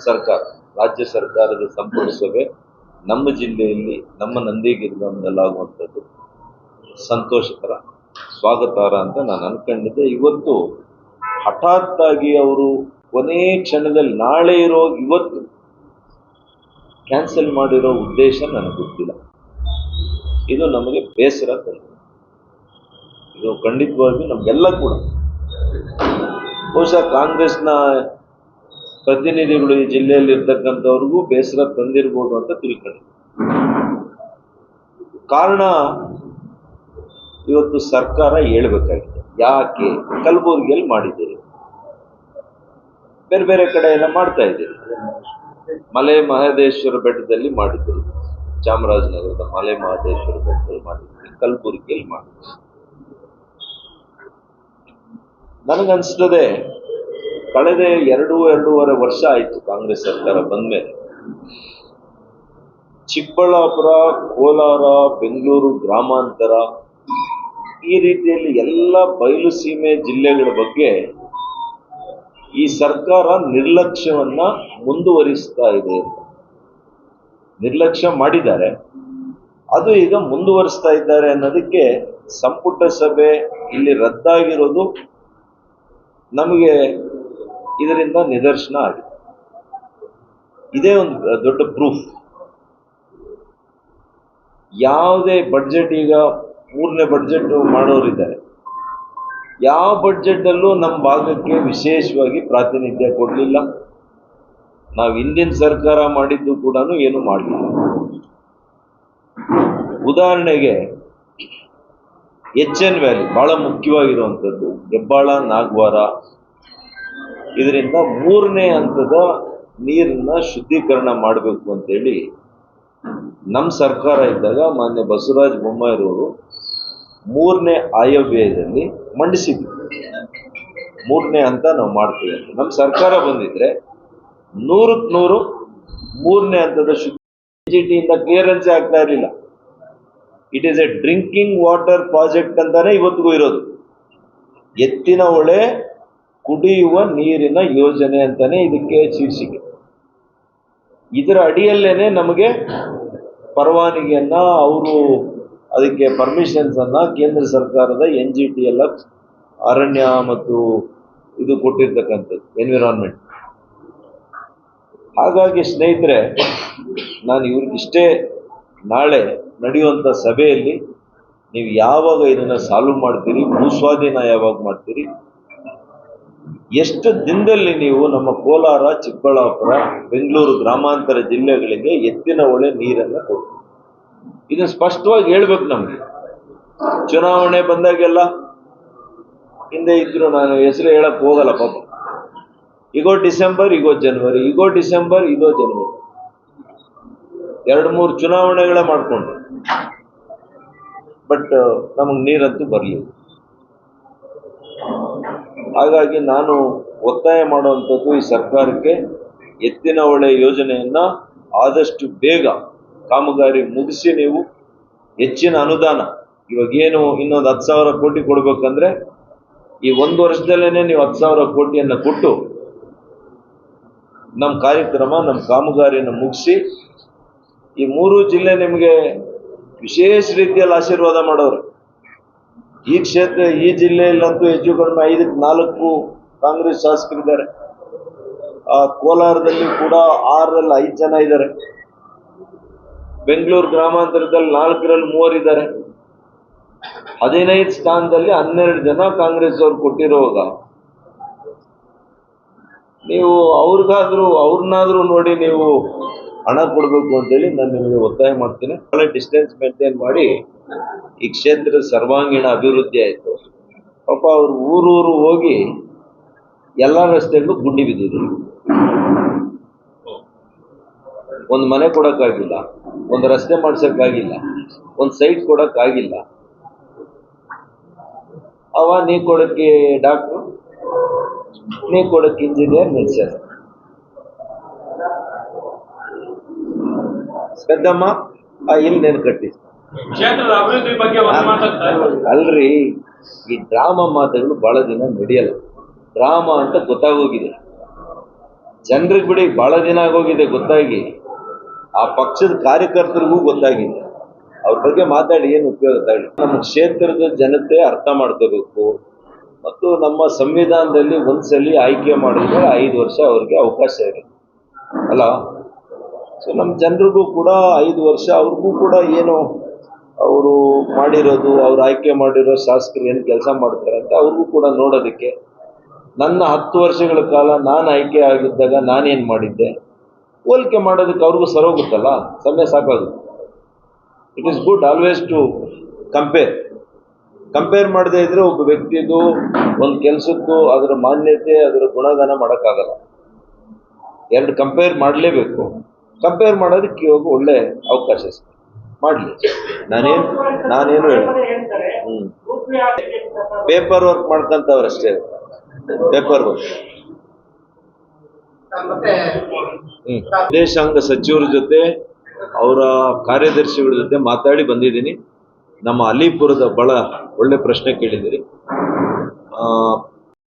ಸರ್ಕಾರ, ರಾಜ್ಯ ಸರ್ಕಾರದ ಸಂಪುಟ ಸಭೆ ನಮ್ಮ ಜಿಲ್ಲೆಯಲ್ಲಿ ನಮ್ಮ ನಂದಿಗಿರಿಯಲ್ಲಾಗುವಂಥದ್ದು ಸಂತೋಷಕರ, ಸ್ವಾಗತಾರ್ಹ ಅಂತ ನಾನು ಅನ್ಕೊಂಡಿದ್ದೆ. ಇವತ್ತು ಹಠಾತ್ ಆಗಿ ಅವರು ಕೊನೆ ಕ್ಷಣದಲ್ಲಿ ನಾಳೆ ಇರೋ ಇವತ್ತು ಕ್ಯಾನ್ಸಲ್ ಮಾಡಿರೋ ಉದ್ದೇಶ ನನಗೆ ಗೊತ್ತಿಲ್ಲ. ಇದು ನಮಗೆ ಬೇಸರ ತಂದಿದೆ. ಇದು ಖಂಡಿತವಾಗಿ ನಮಗೆಲ್ಲ ಕೂಡ, ಬಹುಶಃ ಕಾಂಗ್ರೆಸ್ನ ಪ್ರತಿನಿಧಿಗಳು ಈ ಜಿಲ್ಲೆಯಲ್ಲಿ ಇರ್ತಕ್ಕಂಥವ್ರಿಗೂ ಬೇಸರ ತಂದಿರ್ಬೋದು ಅಂತ ತಿಳ್ಕೊಂಡಿದ್ದೆ. ಕಾರಣ ಇವತ್ತು ಸರ್ಕಾರ ಹೇಳ್ಬೇಕಾಗಿದೆ. ಯಾಕೆ ಕಲಬುರಗಿಯಲ್ಲಿ ಮಾಡಿದ್ದೀರಿ, ಬೇರೆ ಬೇರೆ ಕಡೆ ಎಲ್ಲ ಮಾಡ್ತಾ ಇದ್ದೀರಿ, ಮಲೆ ಮಹದೇಶ್ವರ ಬೆಟ್ಟದಲ್ಲಿ ಮಾಡಿದ್ದೀರಿ, ಚಾಮರಾಜನಗರದ ಮಲೆ ಮಹದೇಶ್ವರ ಬೆಟ್ಟದಲ್ಲಿ ಮಾಡಿದ್ದೀರಿ, ಕಲಬುರಗಿಯಲ್ಲಿ ಮಾಡಿದ್ದೀರಿ. ನನಗನ್ಸ್ತದೆ ಕಳೆದ ಎರಡೂವರೆ ವರ್ಷ ಆಯಿತು ಕಾಂಗ್ರೆಸ್ ಸರ್ಕಾರ ಬಂದ್ಮೇಲೆ ಚಿಕ್ಕಬಳ್ಳಾಪುರ, ಕೋಲಾರ, ಬೆಂಗಳೂರು ಗ್ರಾಮಾಂತರ ಈ ರೀತಿಯಲ್ಲಿ ಎಲ್ಲ ಬಯಲು ಸೀಮೆ ಜಿಲ್ಲೆಗಳ ಬಗ್ಗೆ ಈ ಸರ್ಕಾರ ನಿರ್ಲಕ್ಷ್ಯವನ್ನ ಮುಂದುವರಿಸ್ತಾ ಇದೆ. ನಿರ್ಲಕ್ಷ್ಯ ಮಾಡಿದ್ದಾರೆ, ಅದು ಈಗ ಮುಂದುವರಿಸ್ತಾ ಇದ್ದಾರೆ ಅನ್ನೋದಕ್ಕೆ ಸಂಪುಟ ಸಭೆ ಇಲ್ಲಿ ರದ್ದಾಗಿರೋದು ನಮಗೆ ಇದರಿಂದ ನಿದರ್ಶನ ಆಗಿದೆ. ಇದೇ ಒಂದು ದೊಡ್ಡ ಪ್ರೂಫ್. ಯಾವುದೇ ಬಡ್ಜೆಟ್, ಈಗ 3ನೇ ಬಡ್ಜೆಟ್ ಮಾಡೋರಿದ್ದಾರೆ, ಯಾವ ಬಡ್ಜೆಟ್ ಅಲ್ಲೂ ನಮ್ಮ ಭಾಗಕ್ಕೆ ವಿಶೇಷವಾಗಿ ಪ್ರಾತಿನಿಧ್ಯ ಕೊಡಲಿಲ್ಲ. ನಾವು ಹಿಂದಿನ ಸರ್ಕಾರ ಮಾಡಿದ್ದು ಕೂಡ ಏನು ಮಾಡಲಿಲ್ಲ. ಉದಾಹರಣೆಗೆ HN ವ್ಯಾಲಿ ಬಹಳ ಮುಖ್ಯವಾಗಿರುವಂಥದ್ದು, ಹೆಬ್ಬಾಳ, ನಾಗವಾರ, ಇದರಿಂದ 3ನೇ ಹಂತದ ನೀರನ್ನ ಶುದ್ಧೀಕರಣ ಮಾಡಬೇಕು ಅಂತೇಳಿ ನಮ್ಮ ಸರ್ಕಾರ ಇದ್ದಾಗ ಮಾನ್ಯ ಬಸವರಾಜ ಬೊಮ್ಮಾಯಿರವರು 3ನೇ ಆಯವ್ಯಯದಲ್ಲಿ ಮಂಡಿಸಿದ್ರು. 3ನೇ ಹಂತ ನಾವು ಮಾಡ್ತೀವಿ ಅಂತ. ನಮ್ಮ ಸರ್ಕಾರ ಬಂದಿದ್ರೆ 100ಕ್ಕೆ 100 3ನೇ ಹಂತದ ಶುದ್ಧೀಕರಣ ಕ್ಲಿಯರೆನ್ಸ್ ಆಗ್ತಾ ಇರಲಿಲ್ಲ. It is A drinking water project ಅಂತಾನೆ ಇವತ್ತಿಗೂ ಇರೋದು. ಎತ್ತಿನ ಹೊಳೆ ಕುಡಿಯುವ ನೀರಿನ ಯೋಜನೆ ಅಂತಾನೆ ಇದಕ್ಕೆ ಶೀರ್ಷಿಕೆ. ಇದರ ಅಡಿಯಲ್ಲೇನೆ ನಮಗೆ ಪರವಾನಗಿಯನ್ನ, ಅವರು ಅದಕ್ಕೆ ಪರ್ಮಿಷನ್ಸ್ ಅನ್ನ ಕೇಂದ್ರ ಸರ್ಕಾರದ NGT ಎಲ್ಲ ಅರಣ್ಯ ಮತ್ತು ಇದು ಕೊಟ್ಟಿರ್ತಕ್ಕಂಥದ್ದು, ಎನ್ವಿರಾನ್ಮೆಂಟ್. ಹಾಗಾಗಿ ಸ್ನೇಹಿತರೆ, ನಾನು ಇವ್ರಿಗಿಷ್ಟೇ, ನಾಳೆ ನಡೆಯುವಂಥ ಸಭೆಯಲ್ಲಿ ನೀವು ಯಾವಾಗ ಇದನ್ನ ಸಾಲ್ವ್ ಮಾಡ್ತೀರಿ, ಭೂಸ್ವಾಧೀನ ಯಾವಾಗ ಮಾಡ್ತೀರಿ, ಎಷ್ಟು ದಿನದಲ್ಲಿ ನೀವು ನಮ್ಮ ಕೋಲಾರ, ಚಿಕ್ಕಬಳ್ಳಾಪುರ, ಬೆಂಗಳೂರು ಗ್ರಾಮಾಂತರ ಜಿಲ್ಲೆಗಳಿಗೆ ಎತ್ತಿನ ಹೊಳೆ ನೀರನ್ನ ಕೊಡ್ತೀವಿ, ಇದನ್ನು ಸ್ಪಷ್ಟವಾಗಿ ಹೇಳ್ಬೇಕು ನಮ್ಗೆ. ಚುನಾವಣೆ ಬಂದಾಗೆಲ್ಲ ಹಿಂದೆ ಇದ್ರು, ನಾನು ಹೆಸರು ಹೇಳಕ್ ಹೋಗಲ್ಲ ಪಾಪ, ಈಗೋ ಡಿಸೆಂಬರ್, ಈಗೋ ಜನವರಿ, ಈಗೋ ಡಿಸೆಂಬರ್, ಈಗೋ ಜನವರಿ, 2-3 ಚುನಾವಣೆಗಳೇ ಮಾಡ್ಕೊಂಡು, ಬಟ್ ನಮಗೆ ನೀರಂತೂ ಬರಲಿಲ್ಲ. ಹಾಗಾಗಿ ನಾನು ಒತ್ತಾಯ ಮಾಡುವಂಥದ್ದು ಈ ಸರ್ಕಾರಕ್ಕೆ, ಎತ್ತಿನ ಹೊಳೆ ಯೋಜನೆಯನ್ನ ಆದಷ್ಟು ಬೇಗ ಕಾಮಗಾರಿ ಮುಗಿಸಿ ನೀವು ಹೆಚ್ಚಿನ ಅನುದಾನ, ಇವಾಗೇನು ಇನ್ನೊಂದು 10,000 ಕೋಟಿ ಕೊಡ್ಬೇಕಂದ್ರೆ ಈ 1 ವರ್ಷದಲ್ಲೇನೆ ನೀವು 10,000 ಕೋಟಿಯನ್ನ ಕೊಟ್ಟು ನಮ್ಮ ಕಾರ್ಯಕ್ರಮ, ನಮ್ಮ ಕಾಮಗಾರಿಯನ್ನು ಮುಗಿಸಿ ಈ 3 ಜಿಲ್ಲೆ ನಿಮಗೆ ವಿಶೇಷ ರೀತಿಯಲ್ಲಿ ಆಶೀರ್ವಾದ ಮಾಡೋರು. ಈ ಕ್ಷೇತ್ರ, ಈ ಜಿಲ್ಲೆಯಲ್ಲಂತೂ ಹೆಚ್ಚು ಕಡಿಮೆ 5ಕ್ಕೆ 4 ಕಾಂಗ್ರೆಸ್ ಶಾಸಕರಿದ್ದಾರೆ. ಕೋಲಾರದಲ್ಲಿ ಕೂಡ 6ರಲ್ಲಿ 5 ಜನ ಇದ್ದಾರೆ. ಬೆಂಗಳೂರು ಗ್ರಾಮಾಂತರದಲ್ಲಿ 4ರಲ್ಲಿ 3 ಇದ್ದಾರೆ. 15 ಸ್ಥಾನದಲ್ಲಿ 12 ಜನ ಕಾಂಗ್ರೆಸ್ ಅವ್ರು ಕೊಟ್ಟಿರುವಾಗ ನೀವು ಅವ್ರನ್ನಾದ್ರೂ ನೋಡಿ ನೀವು ಹಣ ಕೊಡಬೇಕು ಅಂತೇಳಿ ನಾನು ನಿಮಗೆ ಒತ್ತಾಯ ಮಾಡ್ತೀನಿ. ಒಳ್ಳೆ ಡಿಸ್ಟೆನ್ಸ್ ಮೇಂಟೈನ್ ಮಾಡಿ ಈ ಕ್ಷೇತ್ರದ ಸರ್ವಾಂಗೀಣ ಅಭಿವೃದ್ಧಿ ಆಯಿತು. ಪಾಪ ಅವ್ರು ಊರೂರು ಹೋಗಿ ಎಲ್ಲ ರಸ್ತೆಗಳು ಗುಂಡಿ ಬಿದ್ದಿದೆ. ಒಂದು ಮನೆ ಕೊಡೋಕ್ಕಾಗಿಲ್ಲ, ಒಂದು ರಸ್ತೆ ಮಾಡ್ಸೋಕ್ಕಾಗಿಲ್ಲ, ಒಂದು ಸೈಟ್ ಕೊಡೋಕ್ಕಾಗಿಲ್ಲ. ನೀ ಕೊಡೋಕ್ಕೆ ಡಾಕ್ಟ್ರು, ನೀ ಕೊಡೋಕ್ಕೆ ಇಂಜಿನಿಯರ್, ನಿಲ್ಸರ್. ಪೆದ್ದಮ್ಮ ಇಲ್ಲಿ ನೇನು ಕಟ್ಟಿ ಅಲ್ರಿ, ಈ ಡ್ರಾಮಾ ಮಾತುಗಳು ಬಹಳ ದಿನ ನಡೆಯಲ್ಲ. ಡ್ರಾಮಾ ಅಂತ ಗೊತ್ತಾಗೋಗಿದೆ. ಜನರಿಗೆ ಬಿಡಿ ಬಹಳ ದಿನ ಆಗೋಗಿದೆ ಗೊತ್ತಾಗಿ, ಆ ಪಕ್ಷದ ಕಾರ್ಯಕರ್ತರಿಗೂ ಗೊತ್ತಾಗಿದೆ. ಅವ್ರ ಬಗ್ಗೆ ಮಾತಾಡಿ ಏನು ಉಪಯೋಗ ತಗೊಳ್ಳಿ. ನಮ್ಮ ಕ್ಷೇತ್ರದ ಜನತೆ ಅರ್ಥ ಮಾಡ್ಕೋಬೇಕು. ಮತ್ತು ನಮ್ಮ ಸಂವಿಧಾನದಲ್ಲಿ ಒಂದ್ಸಲಿ ಆಯ್ಕೆ ಮಾಡಿದ್ರೆ 5 ವರ್ಷ ಅವ್ರಿಗೆ ಅವಕಾಶ ಇರುತ್ತೆ ಅಲ್ಲ. ಸೊ ನಮ್ಮ ಜನರಿಗೂ ಕೂಡ 5 ವರ್ಷ, ಅವ್ರಿಗೂ ಕೂಡ ಏನು ಅವರು ಮಾಡಿರೋದು, ಅವ್ರು ಆಯ್ಕೆ ಮಾಡಿರೋ ಶಾಸಕರು ಏನು ಕೆಲಸ ಮಾಡ್ತಾರೆ ಅಂತ ಅವ್ರಿಗೂ ಕೂಡ ನೋಡೋದಕ್ಕೆ. ನನ್ನ 10 ವರ್ಷಗಳ ಕಾಲ ನಾನು ಆಯ್ಕೆ ಆಗಿದ್ದಾಗ ನಾನೇನು ಮಾಡಿದ್ದೆ ಹೋಲಿಕೆ ಮಾಡೋದಕ್ಕೆ ಅವ್ರಿಗೂ ಸರೋಗುತ್ತಲ್ಲ, ಸಮಯ ಸಾಕಾಗುತ್ತೆ. It is good always to compare ಮಾಡದೇ ಇದ್ರೆ ಒಬ್ಬ ವ್ಯಕ್ತಿದು ಒಂದು ಕೆಲಸದ್ದು ಅದರ ಮಾನ್ಯತೆ, ಅದರ ಗುಣಗಾನ ಮಾಡೋಕ್ಕಾಗಲ್ಲ. ಎರಡು ಕಂಪೇರ್ ಮಾಡಲೇಬೇಕು. ಕಂಪೇರ್ ಮಾಡೋದಕ್ಕೆ ಇವಾಗ ಒಳ್ಳೆ ಅವಕಾಶ ಮಾಡಲಿ. ನಾನೇನು ಹೇಳಿ ಪೇಪರ್ ವರ್ಕ್ ಮಾಡ್ಕೊಂತವ್ರಷ್ಟೇ, ಪೇಪರ್ ವರ್ಕ್. ವಿದೇಶಾಂಗ ಸಚಿವರ ಜೊತೆ, ಅವರ ಕಾರ್ಯದರ್ಶಿಗಳ ಜೊತೆ ಮಾತಾಡಿ ಬಂದಿದ್ದೀನಿ. ನಮ್ಮ ಅಲಿಪುರದ ಬಹಳ ಒಳ್ಳೆ ಪ್ರಶ್ನೆ ಕೇಳಿದಿರಿ.